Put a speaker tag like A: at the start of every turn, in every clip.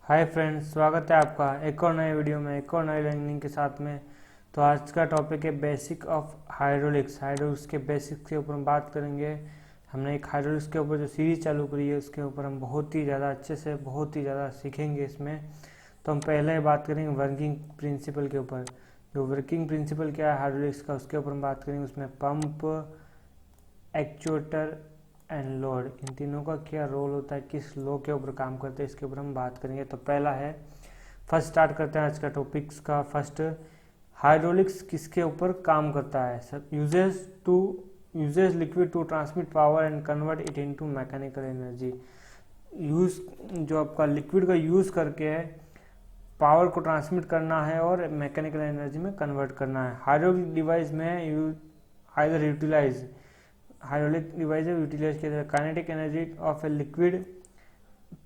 A: Hi friends, स्वागत है आपका एक और नए वीडियो में, एक और नए लर्निंग के साथ में। तो आज का टॉपिक है बेसिक ऑफ हाइड्रोलिक्स। हाइड्रोलिक्स के बेसिक्स के ऊपर हम बात करेंगे। हमने एक हाइड्रोलिक्स के ऊपर जो सीरीज चालू करी है उसके ऊपर हम बहुत ही ज़्यादा अच्छे से बहुत ही ज़्यादा सीखेंगे इसमें। तो हम पहले बात करेंगे वर्किंग प्रिंसिपल के ऊपर। जो वर्किंग प्रिंसिपल क्या है हाइड्रोलिक्स का, उसके ऊपर हम बात करेंगे। उसमें पंप, एक्चुएटर एंड लोड, इन तीनों का क्या रोल होता है, किस लॉ के ऊपर काम करते हैं, इसके ऊपर हम बात करेंगे। तो पहला है, फर्स्ट स्टार्ट करते हैं आज का टॉपिक्स का। फर्स्ट, हाइड्रोलिक्स किसके ऊपर काम करता है। सब uses liquid to transmit power and convert it into mechanical energy. Use जो आपका लिक्विड का यूज करके पावर को ट्रांसमिट करना है और मैकेनिकल एनर्जी में कन्वर्ट करना है। हाइड्रोलिक डिवाइस में हाइड्रोलिक डिवाइस यूटिलाइज किया जाता है kinetic energy of a liquid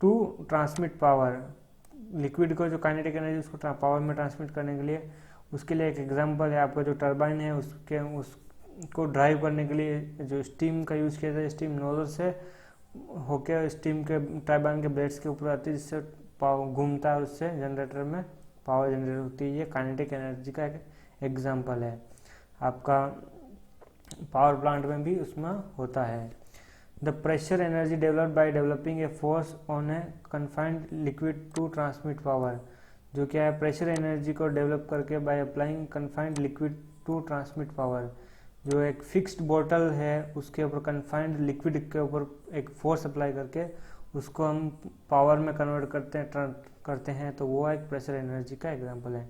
A: to transmit power. Liquid को जो काइनेटिक एनर्जी उसको पावर में ट्रांसमिट करने के लिए, उसके लिए एक एग्जांपल है आपका जो टरबाइन है, उसको ड्राइव करने के लिए जो स्टीम का यूज़ किया जाता है। स्टीम नोजल से होकर स्टीम के टरबाइन के ब्लेड्स के ऊपर आती है, जिससे पावर घूमता है, उससे जनरेटर में पावर जनरेट होती है। ये काइनेटिक एनर्जी का एक एग्जाम्पल है। आपका पावर प्लांट में भी उसमें होता है। The pressure energy developed by developing a force on a confined liquid to transmit power. जो क्या है, प्रेशर एनर्जी को डेवलप करके by applying confined liquid to transmit power. जो एक फिक्स्ड बोतल है उसके ऊपर कन्फाइंड लिक्विड के ऊपर एक फोर्स अप्लाई करके उसको हम पावर में कन्वर्ट करते हैं, तो वो एक प्रेशर एनर्जी का एग्जाम्पल है।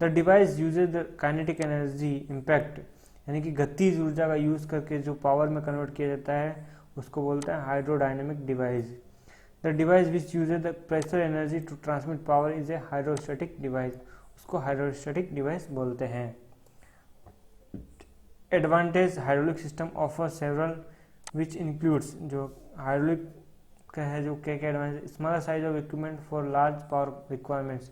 A: The device uses the kinetic energy impact, यानी कि गतिज ऊर्जा का यूज करके जो पावर में कन्वर्ट किया जाता है उसको बोलते हैं hydrodynamic device. The device which uses the pressure energy to transmit power is a hydrostatic device. उसको हाइड्रोस्टैटिक डिवाइस बोलते हैं। Advantage, hydraulic system offer several which includes, जो हाइड्रोलिक का है जो क्या क्या advantage, smaller size of equipment for large power requirements.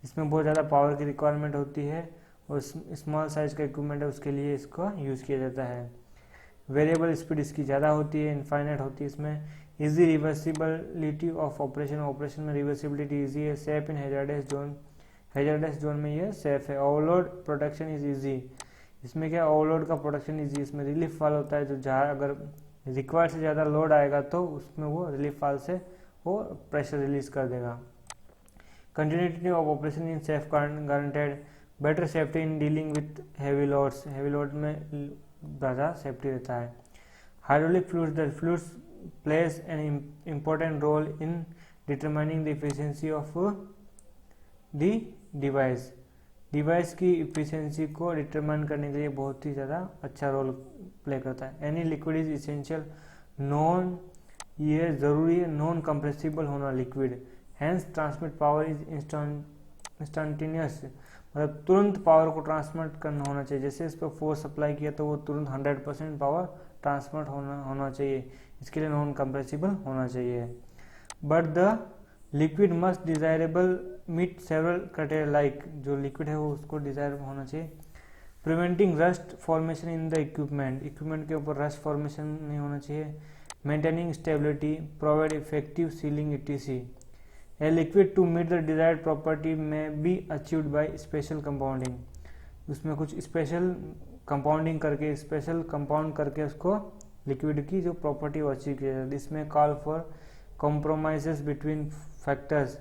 A: इसमें बहुत ज़्यादा पावर की रिक्वायरमेंट होती है और स्मॉल साइज का इक्विपमेंट है उसके लिए इसको यूज़ किया जाता है। वेरिएबल स्पीड इसकी ज़्यादा होती है, इनफाइनाइट होती है इसमें। इजी रिवर्सिबिलिटी ऑफ ऑपरेशन में रिवर्सिबिलिटी इजी है। सेफ इन हैजार्डस जोन में ये सेफ है। ओवरलोड प्रोटेक्शन इज इजी, इसमें क्या ओवरलोड का प्रोटेक्शन इजी। इसमें रिलीफ वाल होता है, जो जहाँ अगर रिक्वायर्ड से ज़्यादा लोड आएगा तो उसमें वो रिलीफ वाल से वो प्रेशर रिलीज कर देगा। Continuity of operation in safe guaranteed. Better safety in dealing with heavy loads, heavy load में ज़्यादा सेफ्टी रहता है। Hydraulic fluids, the fluids plays an important role in determining the efficiency of the device. Device की efficiency को determine करने के लिए बहुत ही ज़्यादा अच्छा रोल प्ले करता है। Any liquid is essential non, ये ज़रूरी है नॉन कंप्रेसिबल होना liquid. Hence transmit power is instantaneous, मतलब तुरंत पावर को ट्रांसमिट करना होना चाहिए। जैसे इस पर फोर्स अप्लाई किया तो वो तुरंत 100% पावर ट्रांसमिट होना चाहिए। इसके लिए नॉन कंप्रेसिबल होना चाहिए। But the liquid must desirable meet several criteria, like जो लिक्विड है वो उसको डिजायरेबल होना चाहिए। Preventing rust formation in the equipment के ऊपर रस्ट फॉर्मेशन नहीं होना चाहिए। Maintaining stability, provide effective sealing etc. A liquid to meet the desired property may be achieved by special compounding. उसमें कुछ स्पेशल कंपाउंडिंग करके, स्पेशल कंपाउंड करके उसको लिक्विड की जो प्रॉपर्टी वो अचीव किया जाता है। इसमें call for compromises between factors,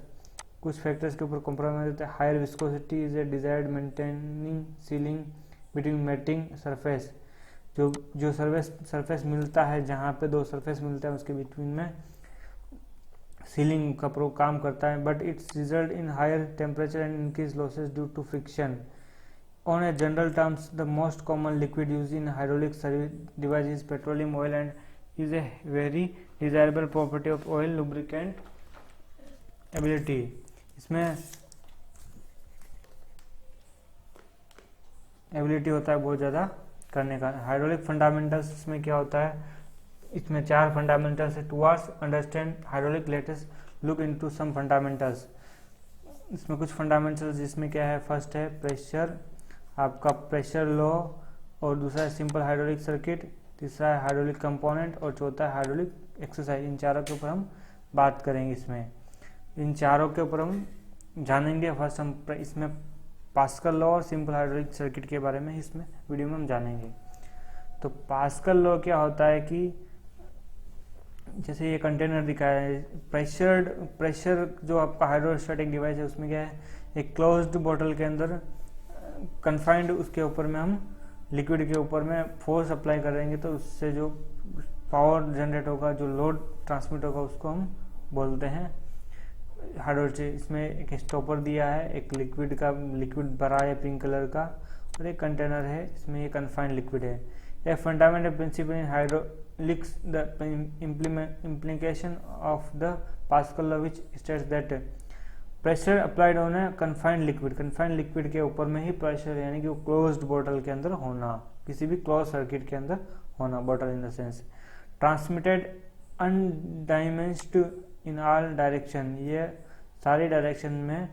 A: कुछ फैक्टर्स के ऊपर कॉम्प्रोमाइज होता है। Higher viscosity is a desired maintaining sealing between mating surface, जो सरफेस मिलता है, जहाँ पे दो सरफेस मिलता है उसके बिटवीन में सीलिंग का काम करता है। But it's result in higher temperature and increase losses due to friction. On a general terms the most common liquid use in hydraulic device is petroleum oil and is a very desirable property of oil lubricant ability. इसमें ability होता है बहुत ज़्यादा करने का। Hydraulic fundamentals, इसमें क्या होता है, इसमें 4 फंडामेंटल्स है। Towards understand hydraulic latest look into some fundamentals. इसमें कुछ फंडामेंटल्स जिसमें क्या है, फर्स्ट है प्रेशर, आपका प्रेशर लॉ, और दूसरा है सिंपल हाइड्रोलिक सर्किट, तीसरा है हाइड्रोलिक कंपोनेंट और चौथा है हाइड्रोलिक एक्सरसाइज। इन चारों के ऊपर हम बात करेंगे इसमें। इन चारों के ऊपर हम जानेंगे। फर्स्ट हम इसमें पास्कल लॉ और सिंपल हाइड्रोलिक सर्किट के बारे में इसमें वीडियो में हम जानेंगे। तो पास्कल लॉ क्या होता है कि जैसे ये कंटेनर दिखाया है, प्रेशर जो आपका हाइड्रोस्टैटिक डिवाइस है उसमें क्या है, एक क्लोज्ड बॉटल के अंदर कन्फाइंड, उसके ऊपर में हम लिक्विड के ऊपर में फोर्स अप्लाई करेंगे तो उससे जो पावर जनरेट होगा, जो लोड ट्रांसमिट होगा, उसको हम बोलते हैं हाइड्रोस्टैटिक। इसमें एक स्टॉपर दिया है, एक लिक्विड भरा है पिंक कलर का, और एक कंटेनर है, इसमें ये कन्फाइंड लिक्विड है। A fundamental principle in hydraulics, the implication of the Pascal law, which states that pressure applied on a confined liquid के ऊपर में ही प्रेशर, यानी कि वो क्लोज्ड बॉटल के अंदर होना, किसी भी क्लोज सर्किट के अंदर होना, bottle in the sense transmitted undiminished in all direction, ये सारी डायरेक्शन में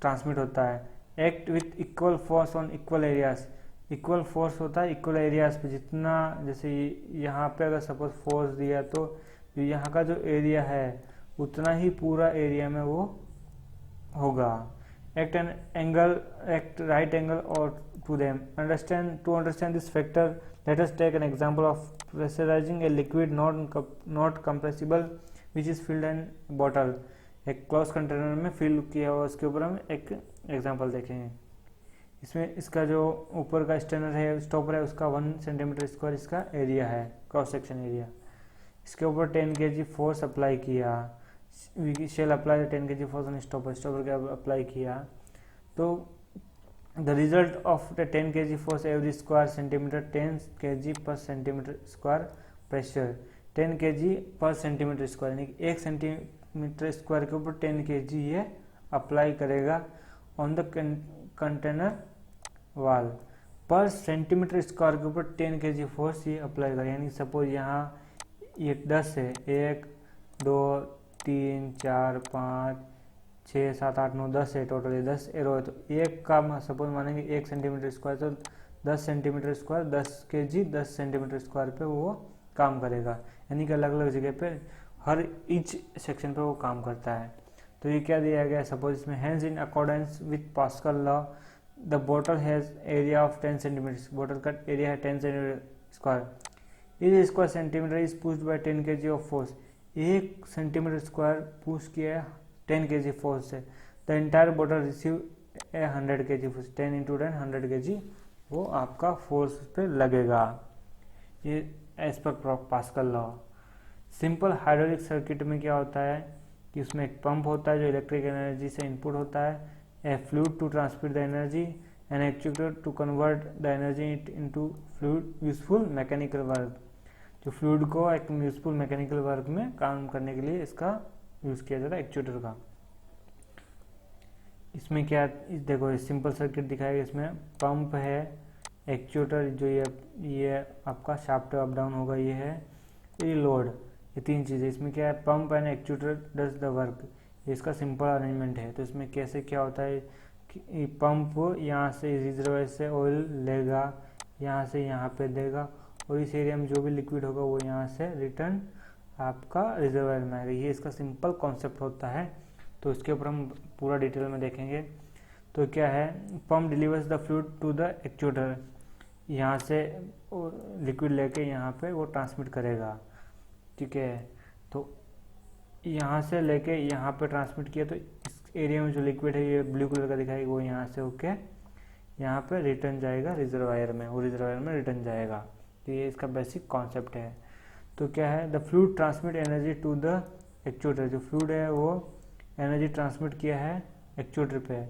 A: ट्रांसमिट होता है। Act with equal force on equal areas, equal force होता है इक्वल एरियाज पे, जितना जैसे यहाँ पे अगर सपोज फोर्स दिया तो यहाँ का जो एरिया है उतना ही पूरा एरिया में वो होगा। एक्ट राइट एंगल और to them, understand this factor, let us take an example of pressurising a liquid not compressible which is filled in bottle. एक क्लोज कंटेनर में फिल किया हुआ, उसके ऊपर हम एक एग्जाम्पल देखेंगे। इसमें इसका जो ऊपर का स्टैंडर है, स्टॉपर है, उसका 1 सेंटीमीटर स्क्वायर इसका एरिया है, क्रॉस सेक्शन एरिया। इसके ऊपर 10 kg फोर्स अप्लाई किया, shall apply 10 kg force on stopper के अप्लाई किया, तो the result of the 10 kg force every square centimetre 10 kg पर सेंटीमीटर स्क्वायर प्रेशर, 10 kg पर सेंटीमीटर स्क्वायर, यानी कि 1 सेंटीमीटर स्क्वायर के ऊपर 10 kg ये अप्लाई करेगा ऑन द कंटेनर वाल। पर सेंटीमीटर स्क्वायर के ऊपर 10 kg फोर्स ये अप्लाई करेगा, यानी सपोज यहाँ ये 10 है, 1 2 3 4 5 6 7 8 9 10 है, टोटल ये 10 एरो है, तो एक का सपोज मानेंगे 1 सेंटीमीटर स्क्वायर, तो 10 centimetre square 10 kg 10 centimetre square पे वो काम करेगा, यानी कि अलग अलग जगह पे हर इंच सेक्शन पे वो काम करता है। तो ये क्या दिया गया, सपोज इसमें hence in accordance with Pascal law the bottle has area of 10 centimetre, bottle का एरिया है 10 centimetre square, is square centimetre is pushed by 10 kg of force, 1 centimetre square push किया है 10 kg फोर्स से, the entire bottle receive a 100 kg force, 10 into 10 100 kg वो आपका force पे लगेगा, ये एज पर Pascal law. Simple hydraulic circuit में क्या होता है कि उसमें एक पंप होता है जो इलेक्ट्रिक एनर्जी से इनपुट होता है, a fluid to transmit the energy, an actuator to convert the energy into fluid useful mechanical work, जो फ्लूइड को एक यूजफुल मैकेनिकल वर्क में काम करने के लिए इसका यूज किया जाता है एक्चुएटर का। इसमें क्या देखो सिंपल सर्किट दिखाएगा, इसमें पंप है, एक्चुएटर जो ये आपका शाफ्ट अप डाउन होगा, ये है, ये लोड, ये 3 चीज़ें। इसमें क्या है, pump and actuator does the work, इसका सिंपल अरेंजमेंट है। तो इसमें कैसे क्या होता है कि पंप यहाँ से रिजर्वायर से ऑयल लेगा, यहाँ से यहाँ पे देगा, और इस एरिया में जो भी लिक्विड होगा वो यहाँ से रिटर्न आपका रिजर्वायर में आएगा, ये इसका सिंपल कॉन्सेप्ट होता है। तो इसके ऊपर हम पूरा डिटेल में देखेंगे। तो क्या है, pump delivers the fluid to the actuator, यहाँ से लिक्विड लेके यहाँ पे वो ट्रांसमिट करेगा, ठीक है। तो यहाँ से लेके यहाँ पे ट्रांसमिट किया, तो इस एरिया में जो लिक्विड है ये ब्लू कलर का दिखाएगा, वो यहाँ से होके यहाँ पे रिटर्न जाएगा रिजर्वायर में, वो रिजर्वायर में रिटर्न जाएगा। तो ये इसका बेसिक कॉन्सेप्ट है। तो क्या है, the fluid transmit energy to the actuator, जो फ्लूइड है वो एनर्जी ट्रांसमिट किया है एक्चुएटर पे,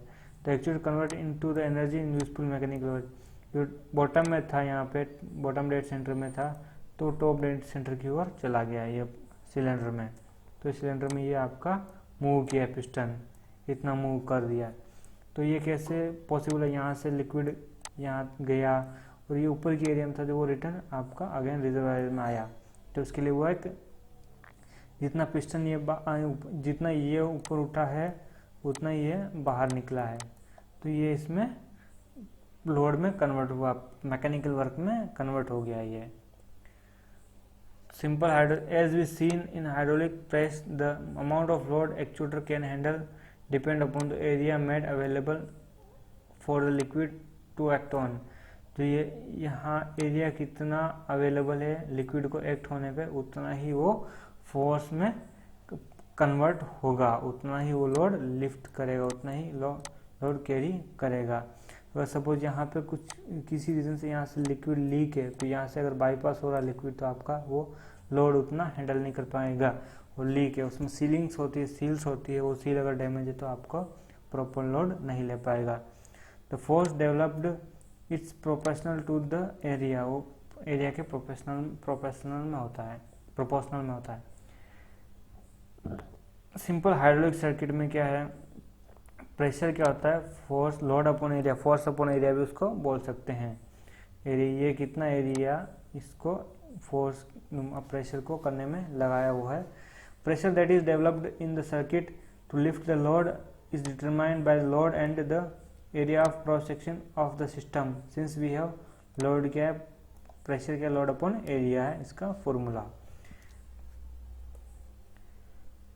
A: the actuator convert into the energy in useful mechanical work. जो बॉटम में था, यहाँ पे बॉटम डेड सेंटर में था, तो टॉप डेड सेंटर की ओर चला गया ये सिलेंडर में। तो सिलेंडर में ये आपका मूव किया पिस्टन, इतना मूव कर दिया। तो ये कैसे पॉसिबल है, यहाँ से लिक्विड यहाँ गया और ये ऊपर की एरिया में था, जो वो रिटर्न आपका अगेन रिजर्वायर में आया। तो उसके लिए वो एक जितना पिस्टन ये जितना ये ऊपर उठा है उतना ये बाहर निकला है, तो ये इसमें लोड में कन्वर्ट हुआ, मैकेनिकल वर्क में कन्वर्ट हो गया ये। simple as we seen in hydraulic press, the amount of load actuator can handle depend upon the area made available for the liquid to act on। तो ये यहाँ area कितना available है liquid को एक्ट होने पे, उतना ही वो फोर्स में कन्वर्ट होगा, उतना ही वो लोड लिफ्ट करेगा, उतना ही लोड कैरी करेगा। अगर सपोज यहाँ पे कुछ किसी रीज़न से यहाँ से लिक्विड लीक है, तो यहाँ से अगर बाईपास हो रहा है लिक्विड, तो आपका वो लोड उतना हैंडल नहीं कर पाएगा। वो लीक है, उसमें सीलिंग्स होती है, सील्स होती है, वो सील अगर डैमेज है तो आपको प्रॉपर लोड नहीं ले पाएगा। The force developed it's proportional to the area, वो एरिया के प्रोपोर्शनल में होता है। सिंपल हाइड्रोलिक सर्किट में क्या है, प्रेशर क्या होता है, force load upon area, force upon area भी उसको बोल सकते हैं। एरिया ये कितना एरिया इसको फोर्स प्रेशर को करने में लगाया हुआ है। Pressure that is developed in the circuit to lift the load is determined by the load and the area of cross section of the system. Since we have load क्या है, pressure क्या load upon area है इसका formula.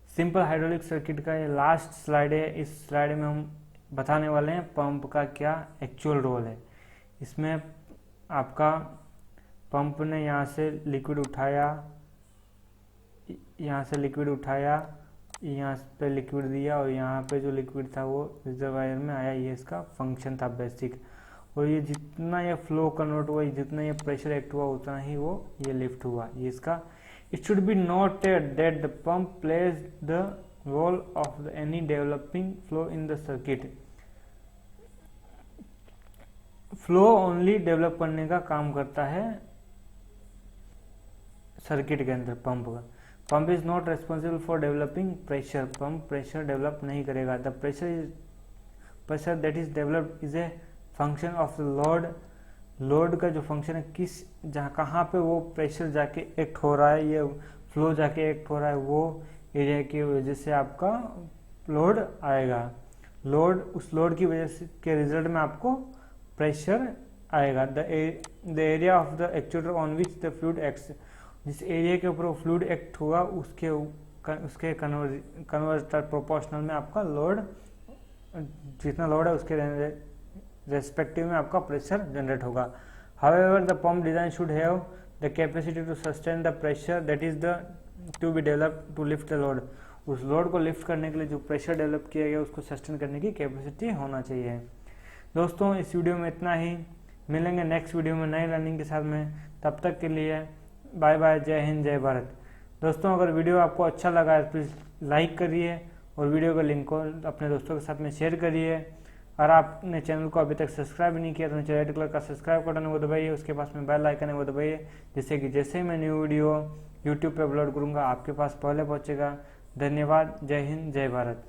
A: Simple hydraulic circuit का ये last slide है। इस slide में हम बताने वाले हैं पंप का क्या एक्चुअल रोल है। इसमें आपका पंप ने यहाँ से लिक्विड उठाया, यहाँ पे लिक्विड दिया, और यहाँ पे जो लिक्विड था वो रिजर्वायर में आया, ये इसका फंक्शन था बेसिक। और ये जितना ये फ्लो कन्वर्ट हुआ, जितना ये प्रेशर एक्ट हुआ, उतना ही वो ये लिफ्ट हुआ, ये इसका। It should be noted that the pump plays the role of any developing flow in the circuit. Flow only develop करने का काम करता है सर्किट के अंदर पंप का। Pump is not responsible for developing pressure, pump pressure develop नहीं करेगा। The pressure that is developed is a function of the load, load का जो फंक्शन है, किस जहाँ कहाँ पे वो प्रेशर जाके एक्ट हो रहा है, ये फ्लो जाके एक्ट हो रहा है, वो एरिया की वजह से आपका लोड आएगा। लोड, उस लोड की वजह से के रिजल्ट में आपको प्रेशर आएगा। The area of the actuator on which the fluid acts, जिस एरिया के ऊपर फ्लूइड एक्ट होगा उसके कन्वर्टर प्रोपोर्शनल में आपका लोड, जितना लोड है उसके रेस्पेक्टिव में आपका प्रेशर जनरेट होगा। However the pump design should have the capacity to sustain the pressure that is the to be develop to lift the load. उस लोड को लिफ्ट करने के लिए जो प्रेशर डेवलप किया गया उसको सस्टेन करने की कैपेसिटी होना चाहिए। दोस्तों इस वीडियो में इतना ही, मिलेंगे नेक्स्ट वीडियो में नई लर्निंग के साथ में। तब तक के लिए बाय बाय, जय हिंद जय भारत। दोस्तों अगर वीडियो आपको अच्छा लगा है प्लीज़ लाइक करिए और वीडियो का लिंक को अपने दोस्तों के साथ में शेयर करिए। और आपने चैनल को अभी तक सब्सक्राइब नहीं किया तो नीचे रेड कलर का सब्सक्राइब बटन है वो दबाइए, उसके पास में बेल आइकन है वो दबाइए, जिससे कि जैसे ही मैं न्यू वीडियो यूट्यूब पे अपलोड करूँगा आपके पास पहले पहुँचेगा। धन्यवाद, जय हिंद जय भारत।